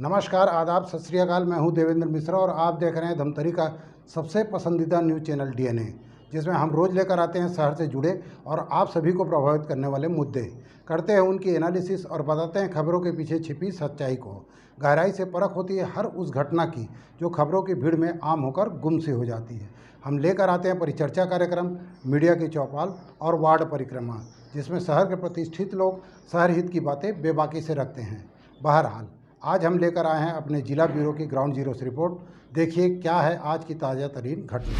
नमस्कार, आदाब, सत श्री अकाल। मैं हूं देवेंद्र मिश्रा और आप देख रहे हैं धमतरी का सबसे पसंदीदा न्यूज़ चैनल डीएनए, जिसमें हम रोज़ लेकर आते हैं शहर से जुड़े और आप सभी को प्रभावित करने वाले मुद्दे, करते हैं उनकी एनालिसिस और बताते हैं खबरों के पीछे छिपी सच्चाई को। गहराई से परख होती है हर उस घटना की जो खबरों की भीड़ में आम होकर गुम सी हो जाती है। हम लेकर आते हैं परिचर्चा कार्यक्रम, मीडिया की चौपाल और वार्ड परिक्रमा, जिसमें शहर के प्रतिष्ठित लोग शहर हित की बातें बेबाकी से रखते हैं। बहरहाल, आज हम लेकर आए हैं अपने जिला ब्यूरो की ग्राउंड जीरो से रिपोर्ट। देखिए क्या है आज की ताज़ा तरीन घटना।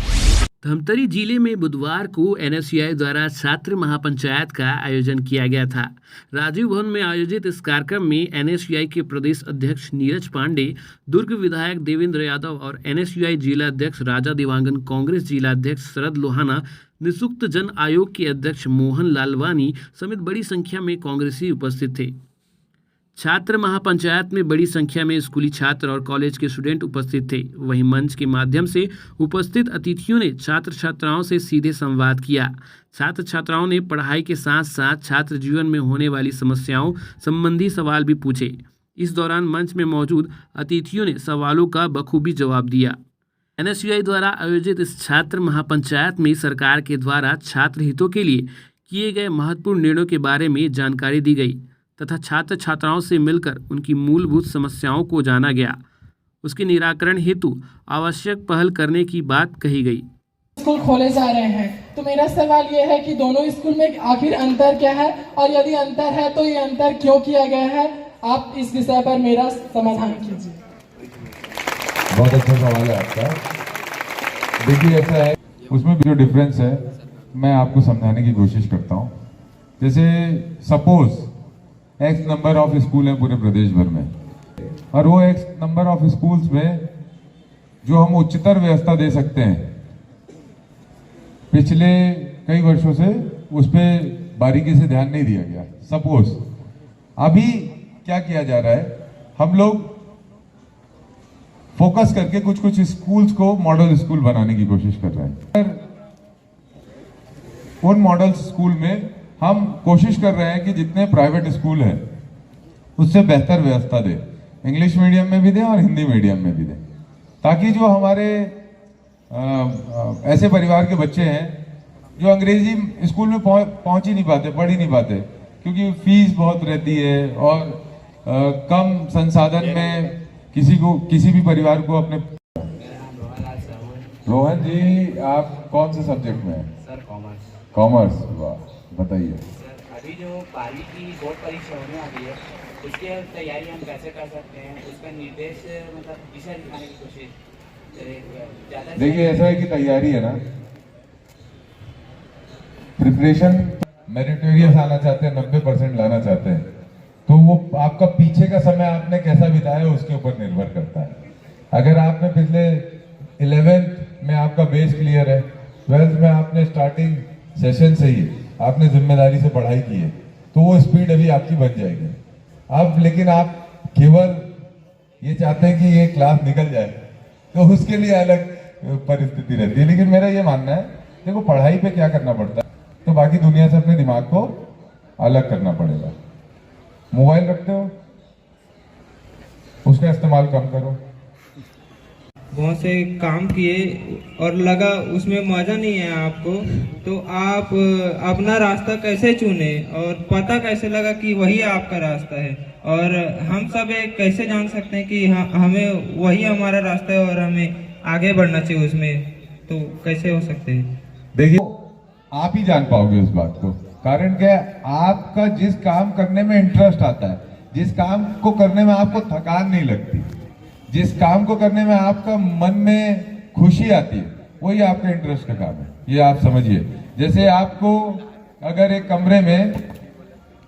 धमतरी जिले में बुधवार को एनएसयूआई द्वारा छात्र महापंचायत का आयोजन किया गया था। राजीव भवन में आयोजित इस कार्यक्रम में एनएसयूआई के प्रदेश अध्यक्ष नीरज पांडे, दुर्ग विधायक देवेंद्र यादव और एनएसयूआई जिला अध्यक्ष राजा दिवांगन, कांग्रेस जिला अध्यक्ष शरद लोहाना, निःशुल्क जन आयोग के अध्यक्ष मोहन लालवानी समेत बड़ी संख्या में कांग्रेसी उपस्थित थे। छात्र महापंचायत में बड़ी संख्या में स्कूली छात्र और कॉलेज के स्टूडेंट उपस्थित थे। वहीं मंच के माध्यम से उपस्थित अतिथियों ने छात्र छात्राओं से सीधे संवाद किया। छात्र छात्राओं ने पढ़ाई के साथ साथ छात्र जीवन में होने वाली समस्याओं संबंधी सवाल भी पूछे। इस दौरान मंच में मौजूद अतिथियों ने सवालों का बखूबी जवाब दिया। एनएसयूआई द्वारा आयोजित इस छात्र महापंचायत में सरकार के द्वारा छात्र हितों के लिए किए गए महत्वपूर्ण निर्णयों के बारे में जानकारी दी गई तथा छात्र छात्राओं से मिलकर उनकी मूलभूत समस्याओं को जाना गया। उसके निराकरण हेतु आवश्यक पहल करने की बात कही गई। स्कूल खोले जा रहे हैं, तो मेरा सवाल ये है कि दोनों स्कूल में आखिर अंतर क्या है और यदि अंतर है तो ये अंतर क्यों किया गया है। आप इस विषय पर मेरा समाधान कीजिए। बहुत अच्छा सवाल है आपका। देखिए ऐसा है, उसमें जो डिफरेंस है मैं आपको समझाने की कोशिश करता हूँ। जैसे suppose x number of school है पूरे प्रदेश भर में, और वो एक्स नंबर ऑफ स्कूल्स में जो हम उच्चतर व्यवस्था दे सकते हैं, पिछले कई वर्षों से उस पर बारीकी से ध्यान नहीं दिया गया। सपोज अभी क्या किया जा रहा है, हम लोग फोकस करके कुछ कुछ स्कूल्स को मॉडल स्कूल बनाने की कोशिश कर रहे हैं। उन मॉडल स्कूल में हम कोशिश कर रहे हैं कि जितने प्राइवेट स्कूल हैं उससे बेहतर व्यवस्था दे, इंग्लिश मीडियम में भी दें और हिंदी मीडियम में भी दें, ताकि जो हमारे ऐसे परिवार के बच्चे हैं जो अंग्रेजी स्कूल में पहुंच ही नहीं पाते, पढ़ ही नहीं पाते, क्योंकि फीस बहुत रहती है और कम संसाधन में किसी भी परिवार को अपने। रोहन जी, आप कौन से सब्जेक्ट में हैं? Sir commerce. कॉमर्स, वाह, बताइए। सर अभी जो 12वीं की बोर्ड परीक्षा होने वाली है, उसकी तैयारी हम कैसे कर सकते हैं, उसका निर्देश मतलब दिशा दिखाने की कोशिश ज़्यादा। देखिए ऐसा है कि तैयारी है ना, प्रिपरेशन मेरिटोरियस आना चाहते हैं, 90% लाना चाहते हैं, तो वो आपका पीछे का समय आपने कैसा बिताया उसके ऊपर निर्भर करता है। अगर आपने पिछले 11th में आपका बेस क्लियर है, 12th में आपने स्टार्टिंग सेशन से ही आपने जिम्मेदारी से पढ़ाई की है, तो वो स्पीड अभी आपकी बन जाएगी। अब लेकिन आप केवल ये चाहते हैं कि ये क्लास निकल जाए, तो उसके लिए अलग परिस्थिति रहती है। लेकिन मेरा ये मानना है, देखो पढ़ाई पे क्या करना पड़ता है, तो बाकी दुनिया से अपने दिमाग को अलग करना पड़ेगा। मोबाइल रखते हो, उसका इस्तेमाल कम करो। बहुत से काम किए और लगा उसमें मजा नहीं है आपको, तो आप अपना रास्ता कैसे चुने और पता कैसे लगा कि वही आपका रास्ता है, और हम सब कैसे जान सकते हैं कि हमें वही हमारा रास्ता है और हमें आगे बढ़ना चाहिए उसमें, तो कैसे हो सकते हैं? देखिए आप ही जान पाओगे उस बात को। कारण क्या है, आपका जिस काम करने में इंटरेस्ट आता है, जिस काम को करने में आपको थकान नहीं लगती, जिस काम को करने में आपका मन में खुशी आती है, वही आपका इंटरेस्ट का काम है। ये आप समझिए। जैसे आपको अगर एक कमरे में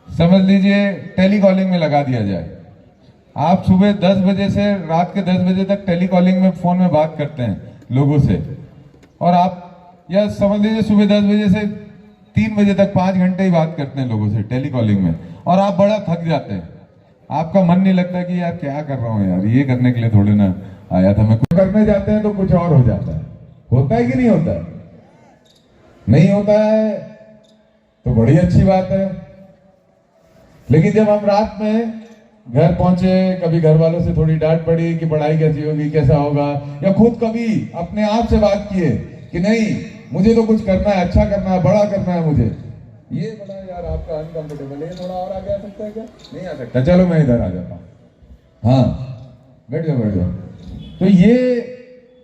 समझ लीजिए टेलीकॉलिंग में लगा दिया जाए, आप सुबह 10 बजे से रात के 10 बजे तक टेलीकॉलिंग में फोन में बात करते हैं लोगों से, और आप या समझ लीजिए सुबह 10 बजे से 3 बजे तक 5 घंटे ही बात करते हैं लोगों से टेलीकॉलिंग में, और आप बड़ा थक जाते हैं। आपका मन नहीं लगता कि यार क्या कर रहा हूँ यार, ये करने के लिए थोड़े ना आया था मैं। कुछ करने जाते हैं तो कुछ और हो जाता है। होता है कि नहीं होता है? नहीं होता है तो बड़ी अच्छी बात है। लेकिन जब हम रात में घर पहुंचे, कभी घर वालों से थोड़ी डांट पड़ी कि पढ़ाई कैसी होगी, कैसा होगा, या खुद कभी अपने आप से बात किए कि नहीं मुझे तो कुछ करना है, अच्छा करना है, बड़ा करना है मुझे। ये बड़ा यार आपका अनकंफर्टेबल है, थोड़ा और आगे आ सकता है क्या? नहीं आ सकता, चलो मैं इधर आ जाता हूँ। हाँ बैठ जाओ बैठ जाओ। तो ये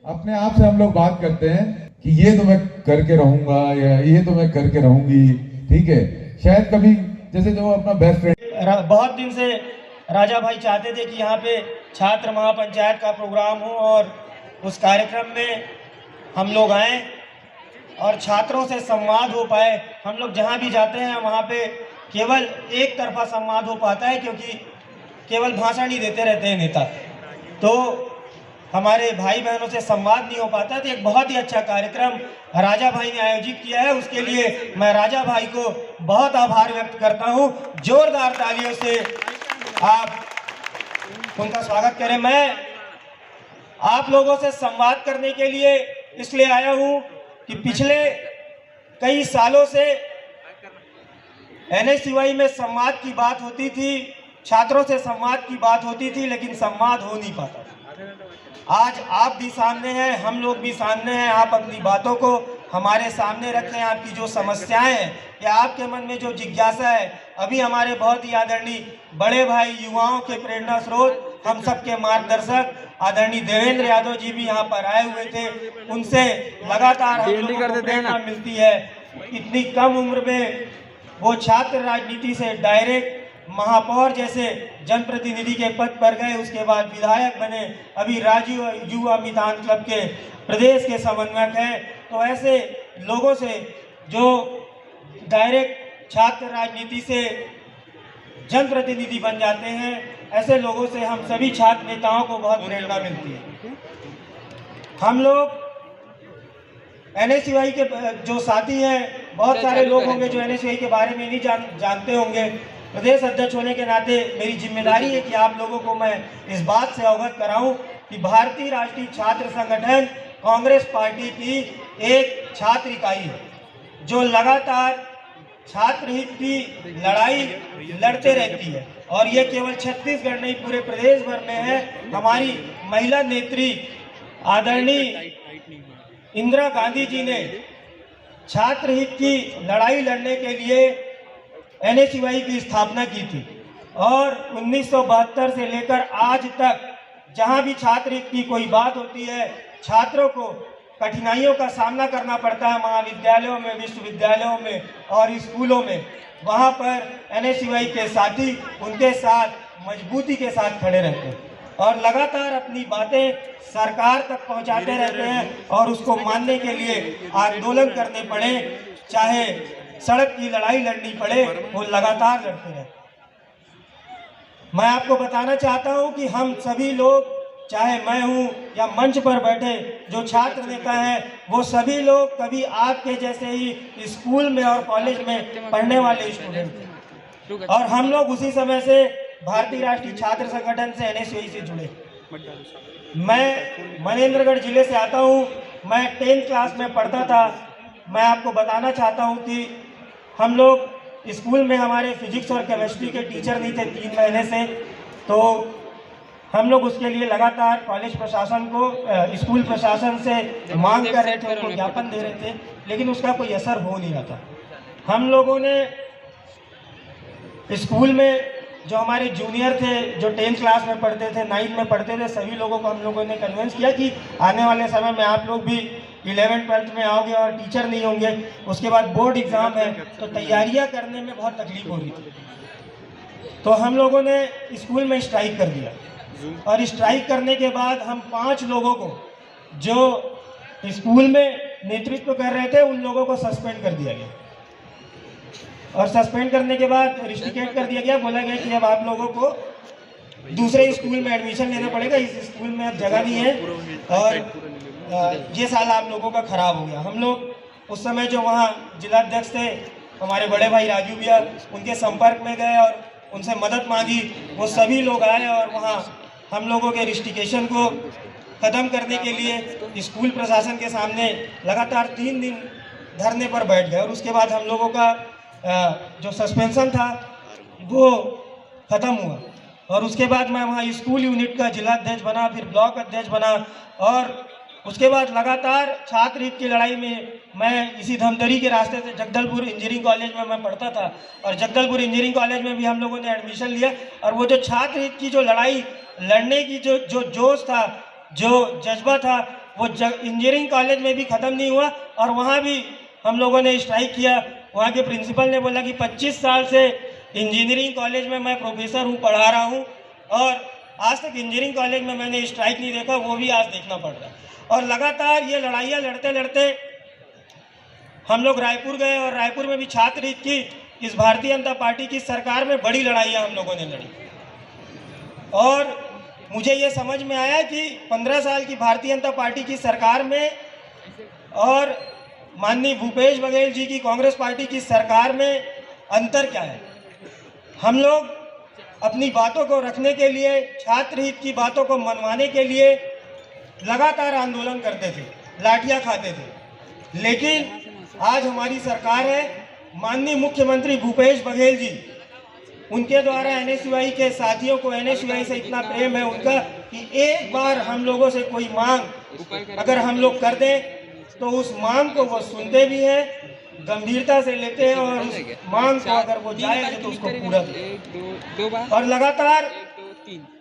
अपने आप से हम लोग बात करते हैं कि ये तो मैं करके रहूंगा या ये तो मैं करके रहूंगी, ठीक है। शायद कभी जैसे जो अपना बेस्ट फ्रेंड, बहुत दिन से राजा भाई चाहते थे कि यहाँ पे छात्र महापंचायत का प्रोग्राम हो और उस कार्यक्रम में हम लोग आएँ और छात्रों से संवाद हो पाए। हम लोग जहाँ भी जाते हैं वहाँ पे केवल एक तरफा संवाद हो पाता है, क्योंकि केवल भाषण ही देते रहते हैं नेता, तो हमारे भाई बहनों से संवाद नहीं हो पाता। तो एक बहुत ही अच्छा कार्यक्रम राजा भाई ने आयोजित किया है, उसके लिए मैं राजा भाई को बहुत आभार व्यक्त करता हूँ। जोरदार तालियों से आप उनका स्वागत करें। मैं आप लोगों से संवाद करने के लिए इसलिए आया हूँ कि पिछले कई सालों से NSUI में संवाद की बात होती थी, छात्रों से संवाद की बात होती थी, लेकिन संवाद हो नहीं पाता। आज आप भी सामने हैं, हम लोग भी सामने हैं। आप अपनी बातों को हमारे सामने रखें, आपकी जो समस्याएं हैं या आपके मन में जो जिज्ञासा है। अभी हमारे बहुत ही आदरणीय बड़े भाई, युवाओं के प्रेरणा स्रोत, हम सबके मार्गदर्शक आदरणीय देवेंद्र यादव जी भी यहाँ पर आए हुए थे। उनसे लगातार हम लोगों को प्रेरणा मिलती है। इतनी कम उम्र में वो छात्र राजनीति से डायरेक्ट महापौर जैसे जनप्रतिनिधि के पद पर गए, उसके बाद विधायक बने, अभी राजीव युवा मितान क्लब के प्रदेश के समन्वयक हैं। तो ऐसे लोगों से जो डायरेक्ट छात्र राजनीति से जनप्रतिनिधि बन जाते हैं, ऐसे लोगों से हम सभी छात्र नेताओं को बहुत प्रेरणा मिलती है। हम लोग NSUI के जो साथी हैं, बहुत सारे लोग होंगे जो NSUI के बारे में नहीं जानते होंगे। प्रदेश अध्यक्ष होने के नाते मेरी जिम्मेदारी है कि आप लोगों को मैं इस बात से अवगत कराऊं कि भारतीय राष्ट्रीय छात्र संगठन कांग्रेस पार्टी की एक छात्र इकाई है, जो लगातार छात्र हित की लड़ाई लड़ते रहती है। और ये केवल छत्तीसगढ़ नहीं, पूरे प्रदेश भर में है। हमारी महिला नेत्री आदरणीय इंदिरा गांधी जी ने छात्र हित की लड़ाई लड़ने के लिए NSUI की स्थापना की थी, और 1972 से लेकर आज तक जहां भी छात्र हित की कोई बात होती है, छात्रों को कठिनाइयों का सामना करना पड़ता है महाविद्यालयों में, विश्वविद्यालयों में और स्कूलों में, वहां पर NSUI के साथी उनके साथ मजबूती के साथ खड़े रहते हैं और लगातार अपनी बातें सरकार तक पहुंचाते रहते हैं। और उसको मानने के लिए आंदोलन करने पड़े, चाहे सड़क की लड़ाई लड़नी पड़े, वो लगातार लड़ते रहते। मैं आपको बताना चाहता हूं कि हम सभी लोग, चाहे मैं हूं या मंच पर बैठे जो छात्र नेता हैं, वो सभी लोग कभी आपके जैसे ही स्कूल में और कॉलेज में पढ़ने वाले स्टूडेंट थे, और हम लोग उसी समय से भारतीय राष्ट्रीय छात्र संगठन से NSUI से जुड़े। मैं मनेंद्रगढ़ जिले से आता हूं, मैं 10th क्लास में पढ़ता था। मैं आपको बताना चाहता हूं कि हम लोग स्कूल में, हमारे फिजिक्स और केमिस्ट्री के टीचर नहीं थे 3 महीने से, तो हम लोग उसके लिए लगातार कॉलेज प्रशासन को, स्कूल प्रशासन से मांग कर रहे थे, उनको ज्ञापन दे रहे थे, लेकिन उसका कोई असर हो नहीं रहा था। हम लोगों ने स्कूल में जो हमारे जूनियर थे, जो 10th क्लास में पढ़ते थे, 9th में पढ़ते थे, सभी लोगों को हम लोगों ने कन्विंस किया कि आने वाले समय में आप लोग भी 11th 12th में आओगे और टीचर नहीं होंगे, उसके बाद बोर्ड एग्ज़ाम है, तो तैयारियां करने में बहुत तकलीफ हो रही थी। तो हम लोगों ने स्कूल में स्ट्राइक कर दिया, और स्ट्राइक करने के बाद हम 5 लोगों को जो स्कूल में नेतृत्व कर रहे थे, उन लोगों को सस्पेंड कर दिया गया। और सस्पेंड करने के बाद रिस्ट्रिकेट कर दिया गया, बोला गया कि अब आप लोगों को दूसरे स्कूल में एडमिशन लेना पड़ेगा, इस स्कूल में अब जगह नहीं है, और ये साल आप लोगों का खराब हो गया। हम लोग उस समय जो वहाँ जिलाध्यक्ष थे, हमारे बड़े भाई राजू भैया, उनके संपर्क में गए और उनसे मदद मांगी। वो सभी लोग आए और वहाँ हम लोगों के रिस्ट्रिकेशन को ख़त्म करने के लिए स्कूल प्रशासन के सामने लगातार 3 दिन धरने पर बैठ गए, और उसके बाद हम लोगों का जो सस्पेंशन था वो ख़त्म हुआ। और उसके बाद मैं वहाँ स्कूल यूनिट का जिला अध्यक्ष बना, फिर ब्लॉक अध्यक्ष बना, और उसके बाद लगातार छात्र हित की लड़ाई में मैं इसी धमतरी के रास्ते से जगदलपुर इंजीनियरिंग कॉलेज में मैं पढ़ता था, और जगदलपुर इंजीनियरिंग कॉलेज में भी हम लोगों ने एडमिशन लिया। और वो जो छात्र हित की जो लड़ाई लड़ने की जो जोश था, जो जज्बा था, वो इंजीनियरिंग कॉलेज में भी ख़त्म नहीं हुआ, और वहाँ भी हम लोगों ने स्ट्राइक किया। वहाँ के प्रिंसिपल ने बोला कि 25 साल से इंजीनियरिंग कॉलेज में मैं प्रोफेसर हूँ, पढ़ा रहा हूँ, और आज तक इंजीनियरिंग कॉलेज में मैंने स्ट्राइक नहीं देखा, वो भी आज देखना पड़ रहा है। और लगातार ये लड़ाइयाँ लड़ते लड़ते हम लोग रायपुर गए, और रायपुर में भी छात्र हित की इस भारतीय जनता पार्टी की सरकार में बड़ी लड़ाइयाँ हम लोगों ने लड़ी। और मुझे ये समझ में आया कि 15 साल की भारतीय जनता पार्टी की सरकार में और माननीय भूपेश बघेल जी की कांग्रेस पार्टी की सरकार में अंतर क्या है। हम लोग अपनी बातों को रखने के लिए, छात्र हित की बातों को मनवाने के लिए लगातार आंदोलन करते थे, लाठियां खाते थे, लेकिन आज हमारी सरकार है, माननीय मुख्यमंत्री भूपेश बघेल जी, उनके द्वारा एनएसयूआई के साथियों को एनएसयूआई से इतना प्रेम है उनका कि एक बार हम लोगों से कोई मांग अगर हम लोग कर दें तो उस मांग को वो सुनते भी हैं, गंभीरता से लेते हैं, और उस मांग को अगर वो जाए तो उसको पूरा दें। और लगातार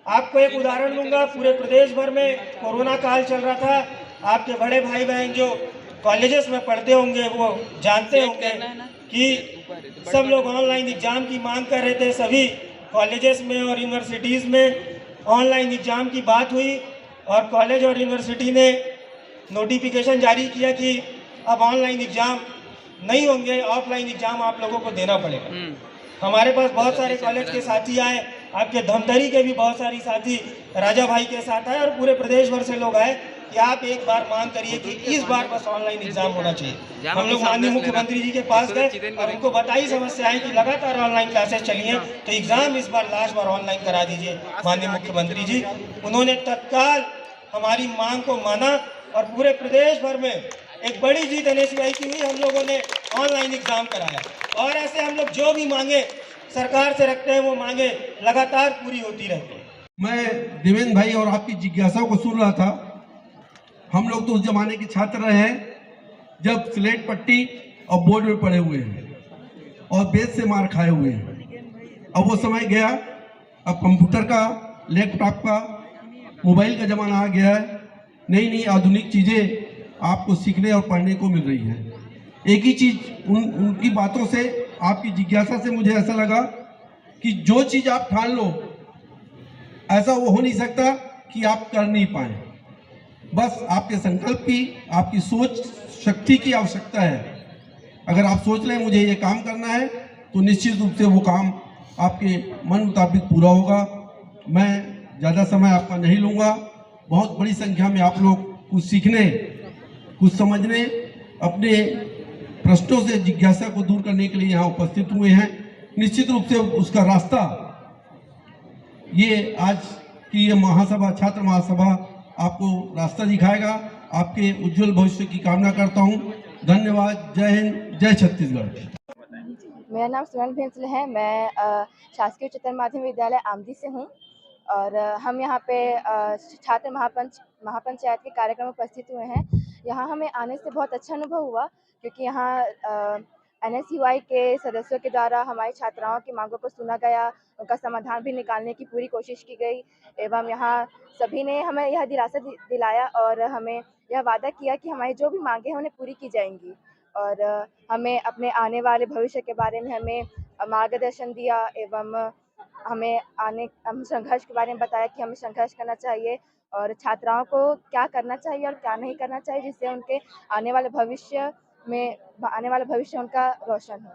आपको एक उदाहरण दूंगा, पूरे प्रदेश भर में कोरोना काल चल रहा था, आपके बड़े भाई बहन जो कॉलेजेस में पढ़ते होंगे वो जानते होंगे कि सब लोग ऑनलाइन एग्ज़ाम की मांग कर रहे थे। सभी कॉलेजेस में और यूनिवर्सिटीज़ में ऑनलाइन एग्ज़ाम की बात हुई, और कॉलेज और यूनिवर्सिटी ने नोटिफिकेशन जारी किया कि अब ऑनलाइन एग्ज़ाम नहीं होंगे, ऑफलाइन एग्ज़ाम आप लोगों को देना पड़ेगा। हमारे पास बहुत सारे कॉलेज के साथी आए, आपके धमतरी के भी बहुत सारी साथी राजा भाई के साथ आए, और पूरे प्रदेश भर से लोग आए कि आप एक बार मांग करिए कि इस बार बस ऑनलाइन एग्जाम होना चाहिए। हम लोग माननीय मुख्यमंत्री जी के पास गए और उनको बताई समस्याएं कि लगातार ऑनलाइन क्लासेस चली हैं, तो एग्जाम इस बार लास्ट बार ऑनलाइन करा दीजिए माननीय मुख्यमंत्री जी। उन्होंने तत्काल हमारी मांग को माना, और पूरे प्रदेश भर में एक बड़ी जीत एनएसयूआई की हुई, हम लोगों ने ऑनलाइन एग्जाम कराया। और ऐसे हम लोग जो भी मांगे सरकार से रखते हैं, वो मांगे लगातार पूरी होती रहती है। मैं देवेंद्र भाई और आपकी जिज्ञासाओं को सुन रहा था। हम लोग तो उस जमाने के छात्र रहे हैं जब स्लेट पट्टी और बोर्ड में पढ़े हुए हैं और बेंच से मार खाए हुए हैं। अब वो समय गया, अब कंप्यूटर का, लैपटॉप का, मोबाइल का ज़माना आ गया है। नई नई आधुनिक चीज़ें आपको सीखने और पढ़ने को मिल रही हैं। एक ही चीज़ उनकी बातों से, आपकी जिज्ञासा से मुझे ऐसा लगा कि जो चीज़ आप ठान लो, ऐसा वो हो नहीं सकता कि आप कर नहीं पाए। बस आपके संकल्प की, आपकी सोच शक्ति की आवश्यकता है। अगर आप सोच लें मुझे ये काम करना है, तो निश्चित रूप से वो काम आपके मन मुताबिक पूरा होगा। मैं ज़्यादा समय आपका नहीं लूँगा। बहुत बड़ी संख्या में आप लोग कुछ सीखने, कुछ समझने, अपने प्रश्नों से जिज्ञासा को दूर करने के लिए यहाँ उपस्थित हुए हैं। निश्चित रूप से उसका रास्ता, ये आज की ये महासभा, छात्र महासभा आपको रास्ता दिखाएगा। आपके उज्जवल भविष्य की कामना करता हूँ। धन्यवाद। जय हिंद, जय छत्तीसगढ़। मेरा नाम सुमन भेंसले है। मैं शासकीय उच्चतर माध्यमिक विद्यालय आमदी से हूँ, और हम यहाँ पे छात्र महापंचायत के कार्यक्रम में उपस्थित हुए हैं। यहाँ हमें आने से बहुत अच्छा अनुभव हुआ, क्योंकि यहाँ एनएसयूआई के सदस्यों के द्वारा हमारी छात्राओं की मांगों को सुना गया, उनका समाधान भी निकालने की पूरी कोशिश की गई, एवं यहाँ सभी ने हमें यह दिलासा दिलाया और हमें यह वादा किया कि हमारी जो भी मांगें हैं उन्हें पूरी की जाएंगी, और हमें अपने आने वाले भविष्य के बारे में हमें मार्गदर्शन दिया, एवं हम संघर्ष के बारे में बताया कि हमें संघर्ष करना चाहिए और छात्राओं को क्या करना चाहिए और क्या नहीं करना चाहिए, जिससे उनके आने वाले भविष्य उनका रोशन हो।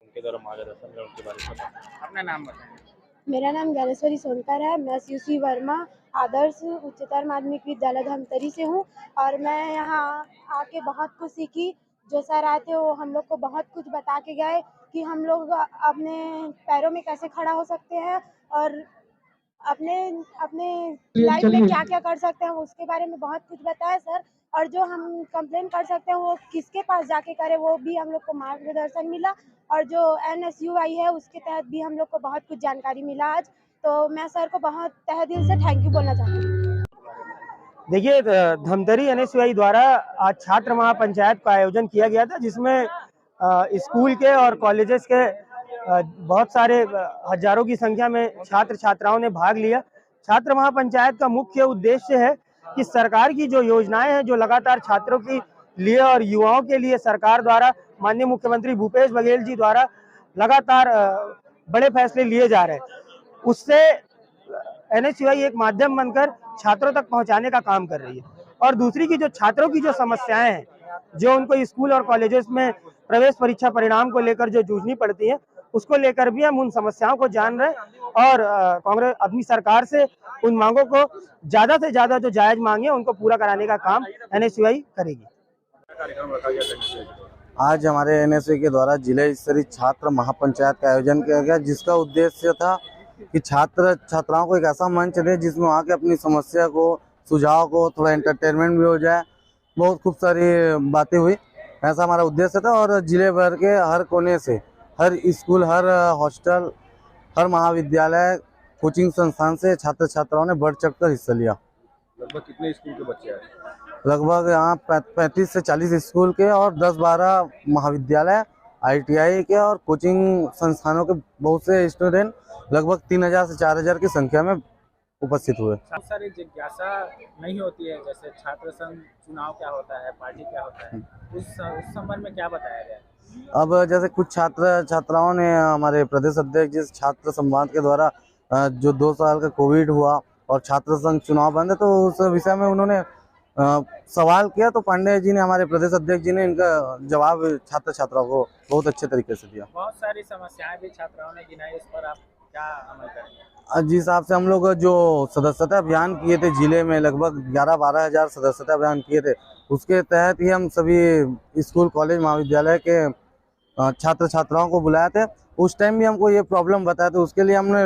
उनके द्वारा मार्गदर्शन में उनके बारे में अपना नाम बताएं। मेरा नाम ज्ञानेश्वरी सोनकर है। मैं सीयूसी वर्मा आदर्श उच्चतर माध्यमिक विद्यालय धमतरी से हूँ, और मैं यहाँ आके बहुत कुछ सीखी। जो सर आए थे वो हम लोग को बहुत कुछ बता के गए कि हम लोग अपने पैरों में कैसे खड़ा हो सकते हैं और अपने लाइफ में क्या क्या कर सकते हैं, उसके बारे में बहुत कुछ बताया सर। और जो हम कंप्लेन कर सकते हैं वो किसके पास जाके करें, वो भी हम लोग को मार्गदर्शन मिला, और जो एनएसयूआई है उसके तहत भी हम लोग को बहुत कुछ जानकारी मिला आज। तो मैं सर को बहुत तहे दिल से थैंक यू बोलना चाहती हूँ। देखिए, धमतरी NSUI द्वारा आज छात्र महापंचायत का आयोजन किया गया था, जिसमें स्कूल के और कॉलेजेस के बहुत सारे हजारों की संख्या में छात्र छात्राओं ने भाग लिया। छात्र महापंचायत का मुख्य उद्देश्य है कि सरकार की जो योजनाएं हैं, जो लगातार छात्रों के लिए और युवाओं के लिए सरकार द्वारा, माननीय मुख्यमंत्री भूपेश बघेल जी द्वारा लगातार बड़े फैसले लिए जा रहे हैं, उससे NSUI एक माध्यम बनकर छात्रों तक पहुंचाने का काम कर रही है। और दूसरी की जो छात्रों की जो समस्याएं हैं, जो उनको स्कूल और कॉलेजेस में प्रवेश परीक्षा परिणाम को लेकर जो जूझनी पड़ती है, उसको लेकर भी हम उन समस्याओं को जान रहे हैं और कांग्रेस अपनी सरकार से उन मांगों को ज्यादा से ज्यादा जो जायज मांगे उनको पूरा कराने का काम NSUI करेगी। आज हमारे NSUI के द्वारा जिला स्तरीय छात्र महापंचायत का आयोजन किया गया, जिसका उद्देश्य था कि छात्र छात्राओं को एक ऐसा मंच दे जिसमें वहाँ के अपनी समस्या को, सुझाव को, थोड़ा एंटरटेनमेंट भी हो जाए। बहुत खूब सारी बातें हुई, ऐसा हमारा उद्देश्य था। और जिले भर के हर कोने से, हर स्कूल, हर हॉस्टल, हर महाविद्यालय, कोचिंग संस्थान से छात्र छात्राओं ने बढ़ चढ़कर हिस्सा लिया। लगभग कितने स्कूल के बच्चे आए? लगभग यहाँ 35 से 40 स्कूल के और 10-12 महाविद्यालय, ITI के और कोचिंग संस्थानों के बहुत से स्टूडेंट लगभग 3000 से 4000 की संख्या में उपस्थित हुए। बहुत सारी जिज्ञासा नहीं होती है, जैसे छात्र संघ चुनाव क्या होता है, पार्टी क्या होता है, उस संबंध में क्या बताया गया? अब जैसे कुछ छात्र छात्राओं ने हमारे प्रदेश अध्यक्ष जिस छात्र संवाद के द्वारा जो 2 साल का कोविड हुआ और छात्र संघ चुनाव बंद है, तो उस विषय में उन्होंने सवाल किया, तो पांडे जी ने, हमारे प्रदेश अध्यक्ष जी ने इनका जवाब छात्र छात्राओं को बहुत अच्छे तरीके से दिया। बहुत सारी समस्याएं भी छात्राओं ने गिनाई, इस पर आप क्या अमल करेंगे? जिस हिसाब से हम लोग जो सदस्यता अभियान किए थे जिले में, लगभग 11-12 हज़ार सदस्यता अभियान किए थे, उसके तहत ही हम सभी स्कूल, कॉलेज, महाविद्यालय के छात्र छात्राओं को बुलाए थे। उस टाइम भी हमको ये प्रॉब्लम बताया, तो उसके लिए हमने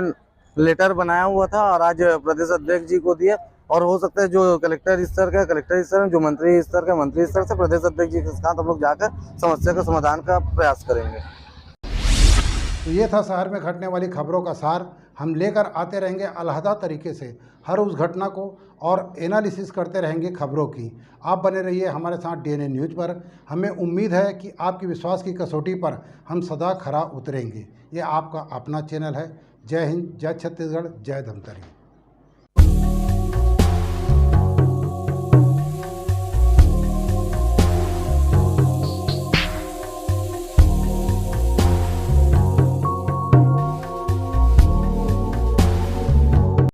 लेटर बनाया हुआ था और आज प्रदेश अध्यक्ष जी को दिए। और हो सकता है जो कलेक्टर स्तर का कलेक्टर स्तर, जो मंत्री स्तर का मंत्री स्तर से प्रदेश अध्यक्ष जी के साथ हम लोग जाकर समस्या का समाधान का प्रयास करेंगे। तो ये था शहर में घटने वाली खबरों का सार। हम लेकर आते रहेंगे अलहदा तरीके से हर उस घटना को और एनालिसिस करते रहेंगे खबरों की। आप बने रहिए हमारे साथ DNA न्यूज़ पर। हमें उम्मीद है कि आपकी विश्वास की कसौटी पर हम सदा खरा उतरेंगे। ये आपका अपना चैनल है। जय हिंद, जय छत्तीसगढ़, जय धमतरी।